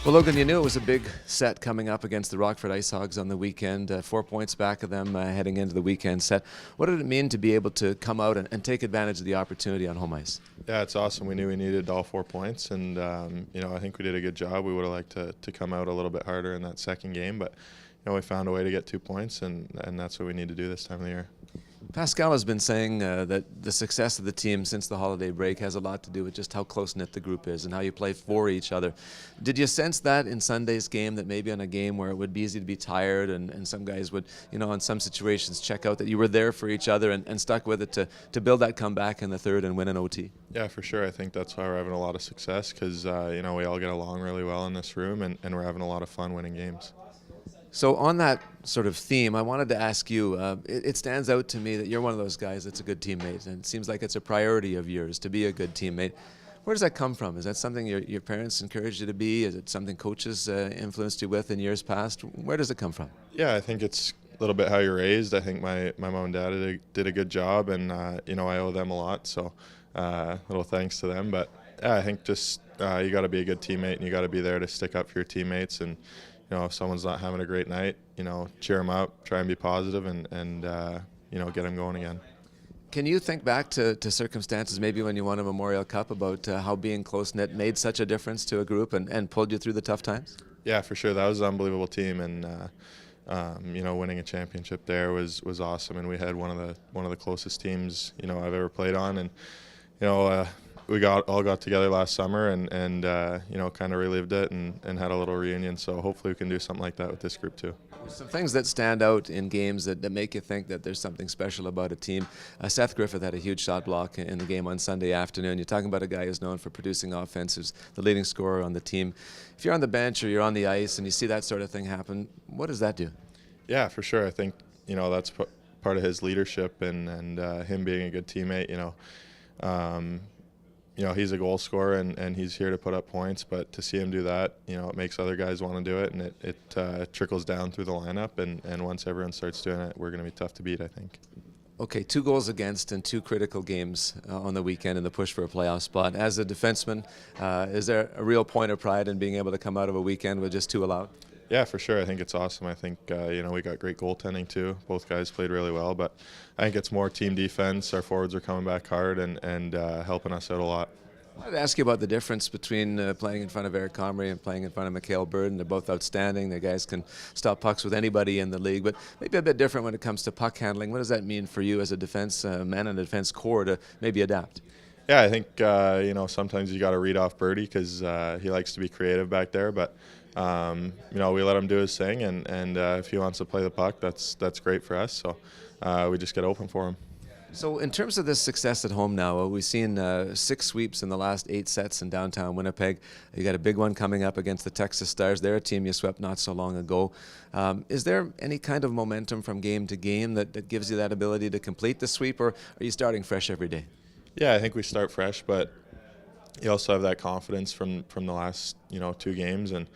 Well, Logan, you knew it was a big set coming up against the Rockford Ice Hogs on the weekend. 4 points back of them heading into the weekend set. What did it mean to be able to come out and take advantage of the opportunity on home ice? Yeah, it's awesome. We knew we needed all 4 points, and I think we did a good job. We would have liked to come out a little bit harder in that second game, but we found a way to get 2 points, and that's what we need to do this time of the year. Pascal has been saying that the success of the team since the holiday break has a lot to do with just how close-knit the group is and how you play for each other. Did you sense that in Sunday's game, that maybe on a game where it would be easy to be tired and some guys would, in some situations check out, that you were there for each other and stuck with it to build that comeback in the third and win an OT? Yeah, for sure. I think that's why we're having a lot of success because, we all get along really well in this room, and we're having a lot of fun winning games. So on that sort of theme, I wanted to ask you, it stands out to me that you're one of those guys that's a good teammate, and it seems like it's a priority of yours to be a good teammate. Where does that come from? Is that something your parents encouraged you to be? Is it something coaches influenced you with in years past? Where does it come from? Yeah, I think it's a little bit how you're raised. I think my mom and dad did a good job, and, I owe them a lot, so little thanks to them. But yeah, I think just you got to be a good teammate, and you got to be there to stick up for your teammates. And if someone's not having a great night, cheer them up, try and be positive, and get them going again. Can you think back to circumstances maybe when you won a Memorial Cup about how being close-knit made such a difference to a group and pulled you through the tough times? Yeah, for sure. That was an unbelievable team, and winning a championship there was awesome. And we had one of the closest teams I've ever played on, and we all got together last summer and kind of relived it and had a little reunion. So hopefully we can do something like that with this group too. Some things that stand out in games that make you think that there's something special about a team. Seth Griffith had a huge shot block in the game on Sunday afternoon. You're talking about a guy who's known for producing offense, who's the leading scorer on the team. If you're on the bench or you're on the ice and you see that sort of thing happen, what does that do? Yeah, for sure. I think that's part of his leadership and him being a good teammate. He's a goal scorer and he's here to put up points, but to see him do that, it makes other guys want to do it, and it trickles down through the lineup, and once everyone starts doing it, we're going to be tough to beat, I think. Okay, 2 goals against in 2 critical games on the weekend in the push for a playoff spot. As a defenseman, is there a real point of pride in being able to come out of a weekend with just 2 allowed? Yeah, for sure. I think it's awesome. I think, we got great goaltending too. Both guys played really well, but I think it's more team defense. Our forwards are coming back hard and helping us out a lot. I wanted to ask you about the difference between playing in front of Eric Comrie and playing in front of Mikhail Burden. They're both outstanding. The guys can stop pucks with anybody in the league, but maybe a bit different when it comes to puck handling. What does that mean for you as a defense man in the defense core to maybe adapt? Yeah, I think, sometimes you got to read off Birdie because he likes to be creative back there, but we let him do his thing, and if he wants to play the puck, that's great for us. So we just get open for him. So in terms of this success at home now, we've seen 6 sweeps in the last 8 sets in downtown Winnipeg. You got a big one coming up against the Texas Stars. They're a team you swept not so long ago. Is there any kind of momentum from game to game that gives you that ability to complete the sweep, or are you starting fresh every day? Yeah, I think we start fresh, but you also have that confidence from the last 2 games, and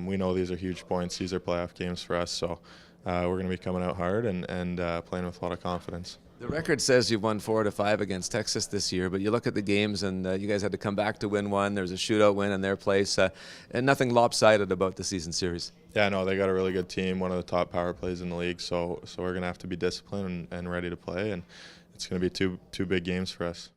we know these are huge points. These are playoff games for us, so we're going to be coming out hard and playing with a lot of confidence. The record says you've won 4 out of 5 against Texas this year, but you look at the games and you guys had to come back to win one. There was a shootout win in their place, and nothing lopsided about the season series. Yeah, no, they got a really good team, one of the top power plays in the league, so we're going to have to be disciplined and ready to play, and it's going to be two big games for us.